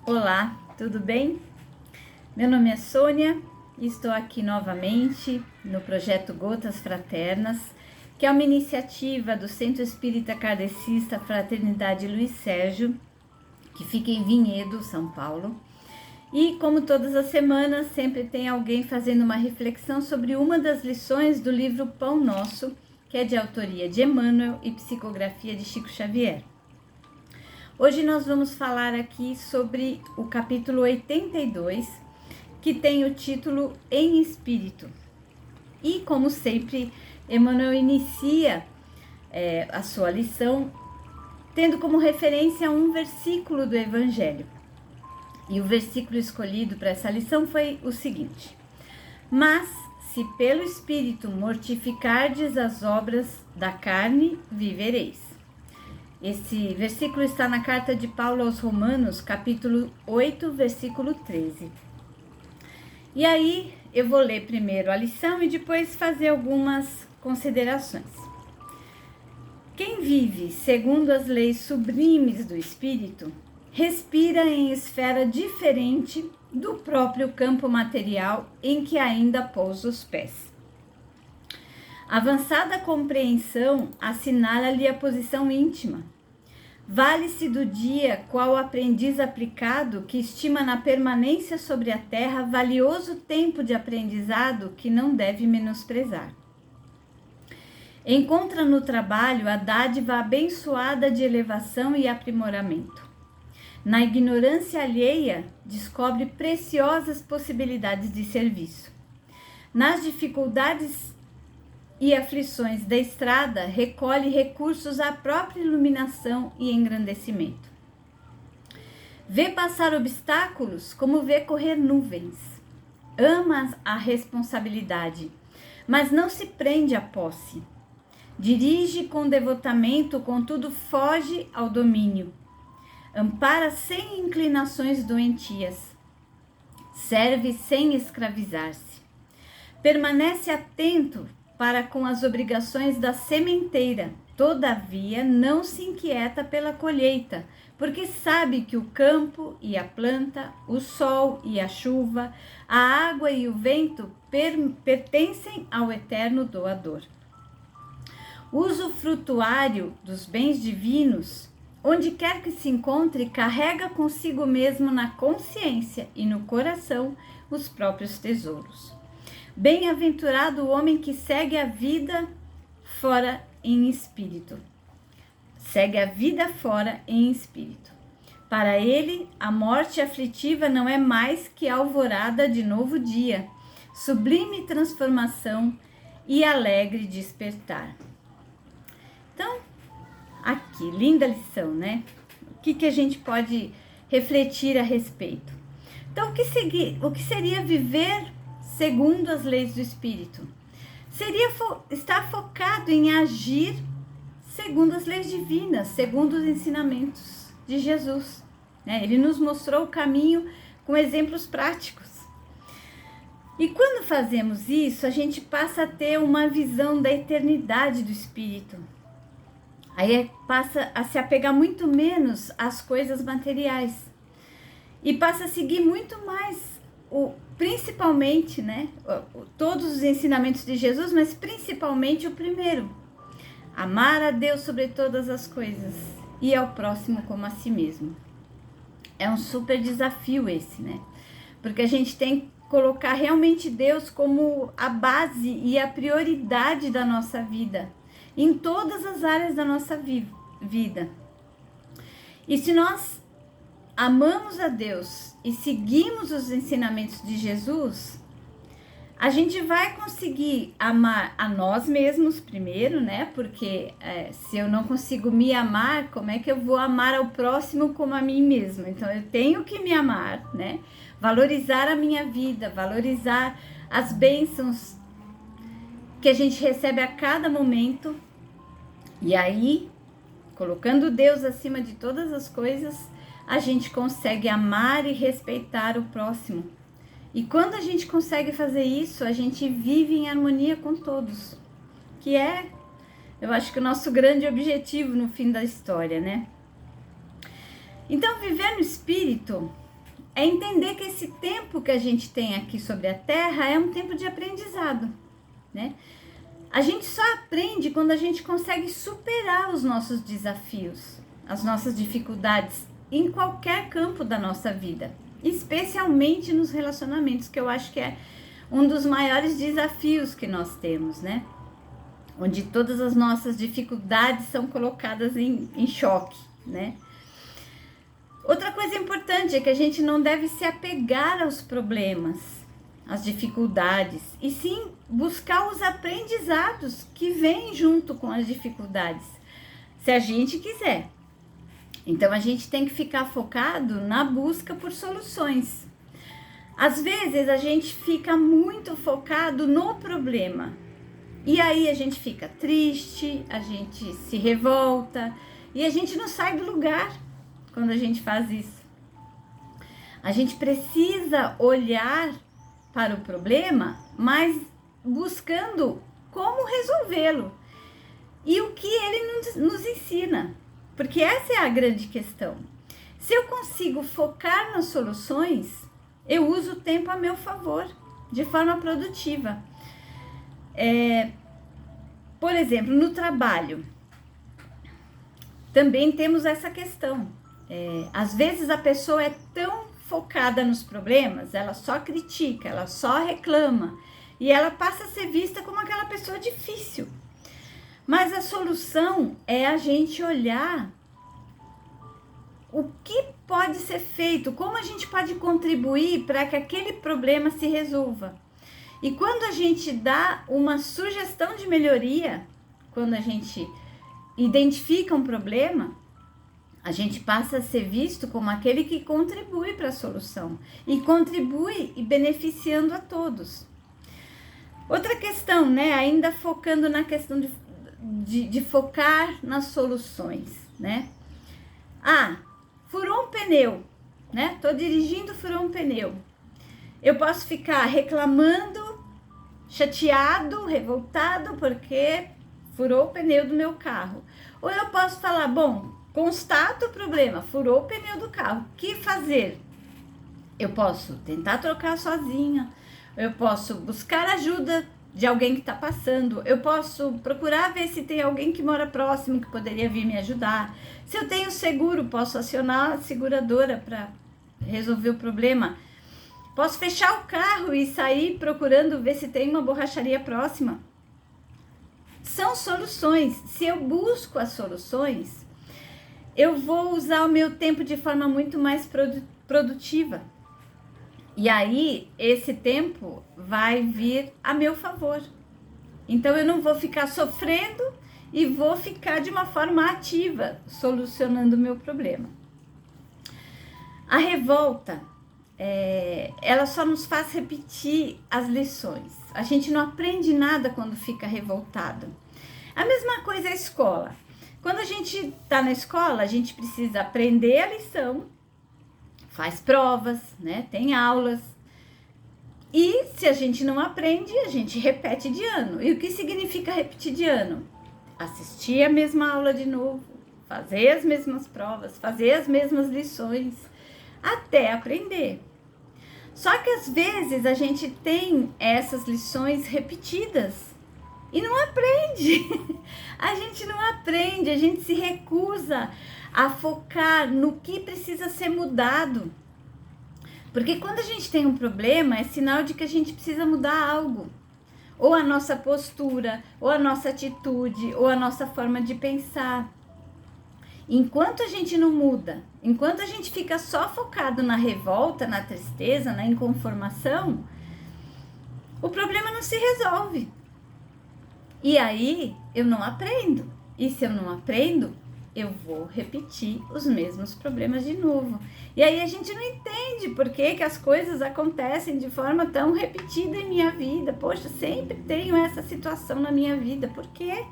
Olá, tudo bem? Meu nome é Sônia e estou aqui novamente no projeto Gotas Fraternas, que é uma iniciativa do Centro Espírita Kardecista Fraternidade Luiz Sérgio, que fica em Vinhedo, São Paulo. E como todas as semanas, sempre tem alguém fazendo uma reflexão sobre uma das lições do livro Pão Nosso, que é de autoria de Emmanuel e psicografia de Chico Xavier. Hoje nós vamos falar aqui sobre o capítulo 82, que tem o título Em Espírito. E, como sempre, Emmanuel inicia a sua lição tendo como referência um versículo do Evangelho. E o versículo escolhido para essa lição foi o seguinte: Mas, se pelo Espírito mortificardes as obras da carne, vivereis. Esse versículo está na carta de Paulo aos Romanos, capítulo 8, versículo 13. E aí eu vou ler primeiro a lição e depois fazer algumas considerações. Quem vive segundo as leis sublimes do Espírito, respira em esfera diferente do próprio campo material em que ainda pousa os pés. Avançada compreensão assinala-lhe a posição íntima. Vale-se do dia qual aprendiz aplicado que estima na permanência sobre a terra valioso tempo de aprendizado que não deve menosprezar. Encontra no trabalho a dádiva abençoada de elevação e aprimoramento. Na ignorância alheia, descobre preciosas possibilidades de serviço. Nas dificuldades e aflições da estrada, recolhe recursos à própria iluminação e engrandecimento. Vê passar obstáculos como vê correr nuvens. Ama a responsabilidade, mas não se prende à posse. Dirige com devotamento, contudo foge ao domínio. Ampara sem inclinações doentias. Serve sem escravizar-se. Permanece atento para com as obrigações da sementeira, todavia não se inquieta pela colheita, porque sabe que o campo e a planta, o sol e a chuva, a água e o vento pertencem ao eterno doador. Uso frutuário dos bens divinos, onde quer que se encontre, carrega consigo mesmo na consciência e no coração os próprios tesouros. Bem-aventurado o homem que segue a vida fora em espírito. Segue a vida fora em espírito. Para ele, a morte aflitiva não é mais que a alvorada de novo dia, sublime transformação e alegre despertar. Então, aqui, linda lição, né? O que a gente pode refletir a respeito? Então, o que seria viver segundo as leis do Espírito? Seria estar focado em agir segundo as leis divinas, segundo os ensinamentos de Jesus. Ele nos mostrou o caminho com exemplos práticos. E quando fazemos isso, a gente passa a ter uma visão da eternidade do Espírito. Aí passa a se apegar muito menos às coisas materiais. E passa a seguir muito mais principalmente, todos os ensinamentos de Jesus, mas principalmente o primeiro: amar a Deus sobre todas as coisas e ao próximo como a si mesmo. É um super desafio esse, Porque a gente tem que colocar realmente Deus como a base e a prioridade da nossa vida, em todas as áreas da nossa vida. E se nós amamos a Deus e seguimos os ensinamentos de Jesus, a gente vai conseguir amar a nós mesmos primeiro, Porque se eu não consigo me amar, como é que eu vou amar ao próximo como a mim mesma? Então eu tenho que me amar, Valorizar a minha vida, valorizar as bênçãos que a gente recebe a cada momento. E aí, colocando Deus acima de todas as coisas, a gente consegue amar e respeitar o próximo. E quando a gente consegue fazer isso, a gente vive em harmonia com todos, que é, eu acho que o nosso grande objetivo no fim da história, Então, viver no Espírito é entender que esse tempo que a gente tem aqui sobre a Terra é um tempo de aprendizado, né? A gente só aprende quando a gente consegue superar os nossos desafios, as nossas dificuldades em qualquer campo da nossa vida, especialmente nos relacionamentos, que eu acho que é um dos maiores desafios que nós temos, né? Onde todas as nossas dificuldades são colocadas em choque, né? Outra coisa importante é que a gente não deve se apegar aos problemas, às dificuldades, e sim buscar os aprendizados que vêm junto com as dificuldades, se a gente quiser. Então a gente tem que ficar focado na busca por soluções. Às vezes a gente fica muito focado no problema, e aí a gente fica triste, a gente se revolta, e a gente não sai do lugar quando a gente faz isso. A gente precisa olhar para o problema, mas buscando como resolvê-lo e o que ele nos ensina, porque essa é a grande questão. Se eu consigo focar nas soluções, eu uso o tempo a meu favor, de forma produtiva. Por exemplo, no trabalho, também temos essa questão. Às vezes a pessoa é tão focada nos problemas, ela só critica, ela só reclama, e ela passa a ser vista como aquela pessoa difícil. Mas a solução é a gente olhar o que pode ser feito, como a gente pode contribuir para que aquele problema se resolva. E quando a gente dá uma sugestão de melhoria, quando a gente identifica um problema, a gente passa a ser visto como aquele que contribui para a solução e contribui e beneficiando a todos. Outra questão, né? Ainda focando na questão de focar nas soluções, né? Furou um pneu, né? Tô dirigindo, furou um pneu. Eu posso ficar reclamando, chateado, revoltado porque furou o pneu do meu carro. Ou eu posso falar, bom, constato o problema, furou o pneu do carro, o que fazer? Eu posso tentar trocar sozinha, eu posso buscar ajuda de alguém que está passando, eu posso procurar ver se tem alguém que mora próximo que poderia vir me ajudar. Se eu tenho seguro, posso acionar a seguradora para resolver o problema. Posso fechar o carro e sair procurando ver se tem uma borracharia próxima. São soluções. Se eu busco as soluções, eu vou usar o meu tempo de forma muito mais produtiva. E aí, esse tempo vai vir a meu favor. Então, eu não vou ficar sofrendo e vou ficar de uma forma ativa, solucionando o meu problema. A revolta, ela só nos faz repetir as lições. A gente não aprende nada quando fica revoltado. A mesma coisa é a escola. Quando a gente está na escola, a gente precisa aprender a lição, faz provas, né? Tem aulas. E se a gente não aprende, a gente repete de ano. E o que significa repetir de ano? Assistir a mesma aula de novo, fazer as mesmas provas, fazer as mesmas lições, até aprender. Só que às vezes a gente tem essas lições repetidas e não aprende. A gente não aprende, a gente se recusa a focar no que precisa ser mudado. Porque quando a gente tem um problema, é sinal de que a gente precisa mudar algo. Ou a nossa postura, ou a nossa atitude, ou a nossa forma de pensar. Enquanto a gente não muda, enquanto a gente fica só focado na revolta, na tristeza, na inconformação, o problema não se resolve. E aí eu não aprendo. E se eu não aprendo, eu vou repetir os mesmos problemas de novo. E aí a gente não entende por que as coisas acontecem de forma tão repetida em minha vida. Poxa, sempre tenho essa situação na minha vida. Por quê?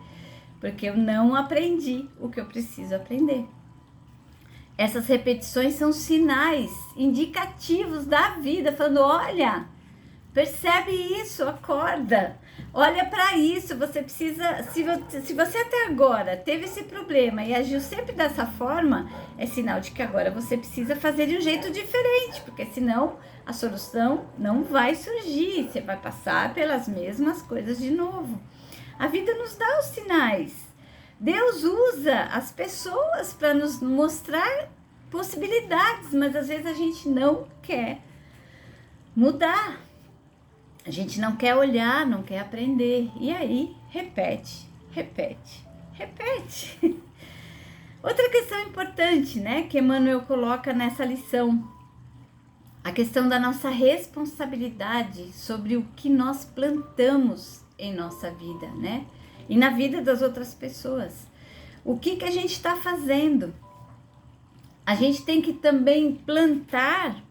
Porque eu não aprendi o que eu preciso aprender. Essas repetições são sinais indicativos da vida, falando, olha, Percebe isso, acorda. Olha para isso, você precisa, se você até agora teve esse problema e agiu sempre dessa forma, é sinal de que agora você precisa fazer de um jeito diferente, porque senão a solução não vai surgir, você vai passar pelas mesmas coisas de novo. A vida nos dá os sinais. Deus usa as pessoas para nos mostrar possibilidades, mas às vezes a gente não quer mudar. A gente não quer olhar, não quer aprender. E aí, repete. Outra questão importante, né, que Emmanuel coloca nessa lição. A questão da nossa responsabilidade sobre o que nós plantamos em nossa vida, né? E na vida das outras pessoas. O que a gente está fazendo? A gente tem que também plantar,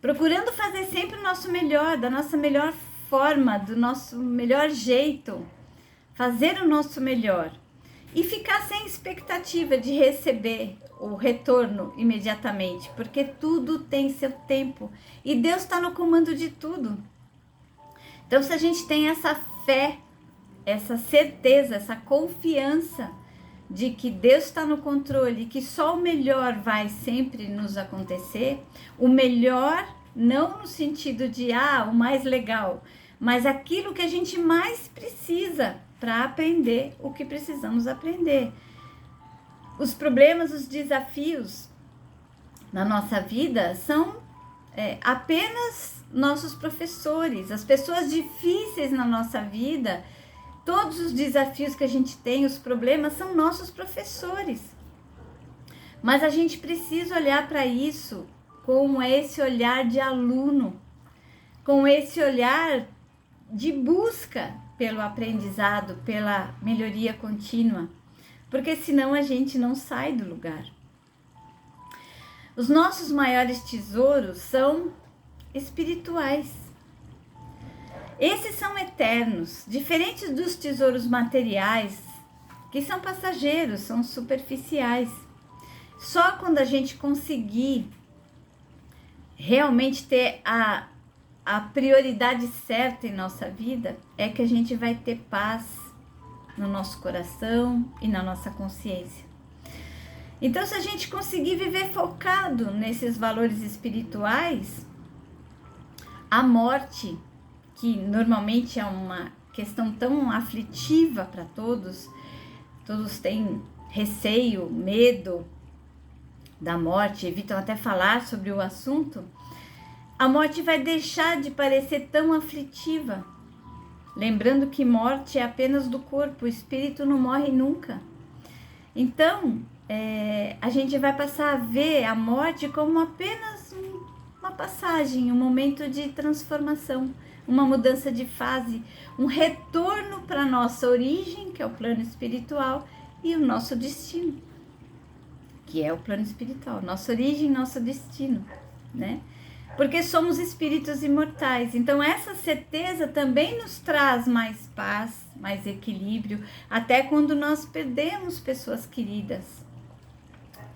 procurando fazer sempre o nosso melhor, da nossa melhor forma, do nosso melhor jeito, fazer o nosso melhor e ficar sem expectativa de receber o retorno imediatamente, porque tudo tem seu tempo e Deus está no comando de tudo. Então, se a gente tem essa fé, essa certeza, essa confiança de que Deus está no controle, que só o melhor vai sempre nos acontecer, o melhor não no sentido de, o mais legal, mas aquilo que a gente mais precisa para aprender o que precisamos aprender. Os problemas, os desafios na nossa vida são apenas nossos professores, as pessoas difíceis na nossa vida. Todos os desafios que a gente tem, os problemas, são nossos professores. Mas a gente precisa olhar para isso com esse olhar de aluno, com esse olhar de busca pelo aprendizado, pela melhoria contínua, porque senão a gente não sai do lugar. Os nossos maiores tesouros são espirituais. Esses são eternos, diferentes dos tesouros materiais, que são passageiros, são superficiais. Só quando a gente conseguir realmente ter a prioridade certa em nossa vida, é que a gente vai ter paz no nosso coração e na nossa consciência. Então, se a gente conseguir viver focado nesses valores espirituais, a morte, que normalmente é uma questão tão aflitiva para todos têm receio, medo da morte, evitam até falar sobre o assunto, a morte vai deixar de parecer tão aflitiva. Lembrando que morte é apenas do corpo, o espírito não morre nunca. Então, a gente vai passar a ver a morte como apenas uma passagem, um momento de transformação, uma mudança de fase, um retorno para a nossa origem, que é o plano espiritual, e o nosso destino, que é o plano espiritual, nossa origem, nosso destino, né? Porque somos espíritos imortais. Então, essa certeza também nos traz mais paz, mais equilíbrio, até quando nós perdemos pessoas queridas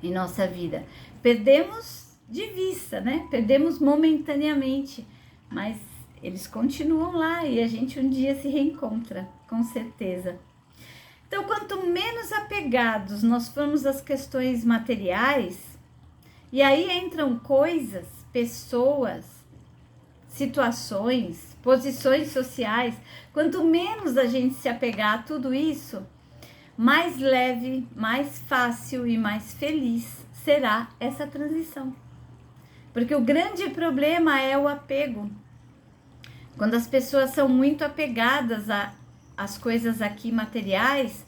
em nossa vida. Perdemos de vista, né? Perdemos momentaneamente, mas eles continuam lá e a gente um dia se reencontra, com certeza. Então, quanto menos apegados nós formos às questões materiais, e aí entram coisas, pessoas, situações, posições sociais, quanto menos a gente se apegar a tudo isso, mais leve, mais fácil e mais feliz será essa transição. Porque o grande problema é o apego. Quando as pessoas são muito apegadas às coisas aqui materiais,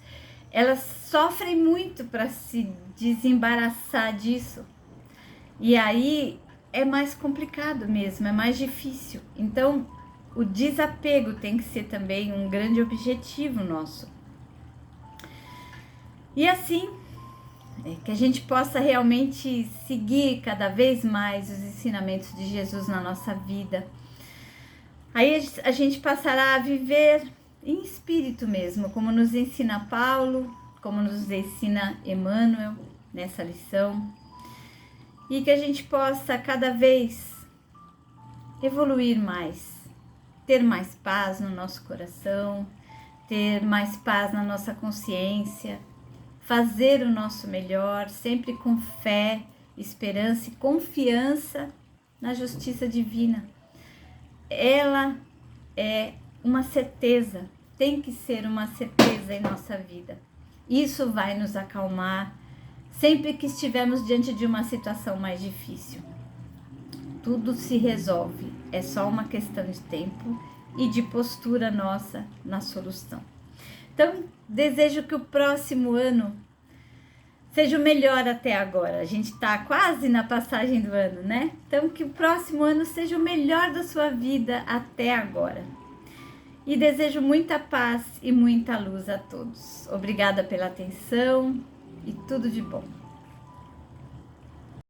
elas sofrem muito para se desembaraçar disso. E aí é mais complicado mesmo, é mais difícil. Então, o desapego tem que ser também um grande objetivo nosso. E assim, que a gente possa realmente seguir cada vez mais os ensinamentos de Jesus na nossa vida. Aí a gente passará a viver em espírito mesmo, como nos ensina Paulo, como nos ensina Emmanuel nessa lição. E que a gente possa cada vez evoluir mais ter mais paz no nosso coração, ter mais paz na nossa consciência, fazer o nosso melhor, sempre com fé, esperança e confiança na justiça divina. Ela é uma certeza, tem que ser uma certeza em nossa vida. Isso vai nos acalmar sempre que estivermos diante de uma situação mais difícil. Tudo se resolve, é só uma questão de tempo e de postura nossa na solução. Então, desejo que o próximo ano seja o melhor até agora. A gente está quase na passagem do ano, né? Então, que o próximo ano seja o melhor da sua vida até agora. E desejo muita paz e muita luz a todos. Obrigada pela atenção e tudo de bom.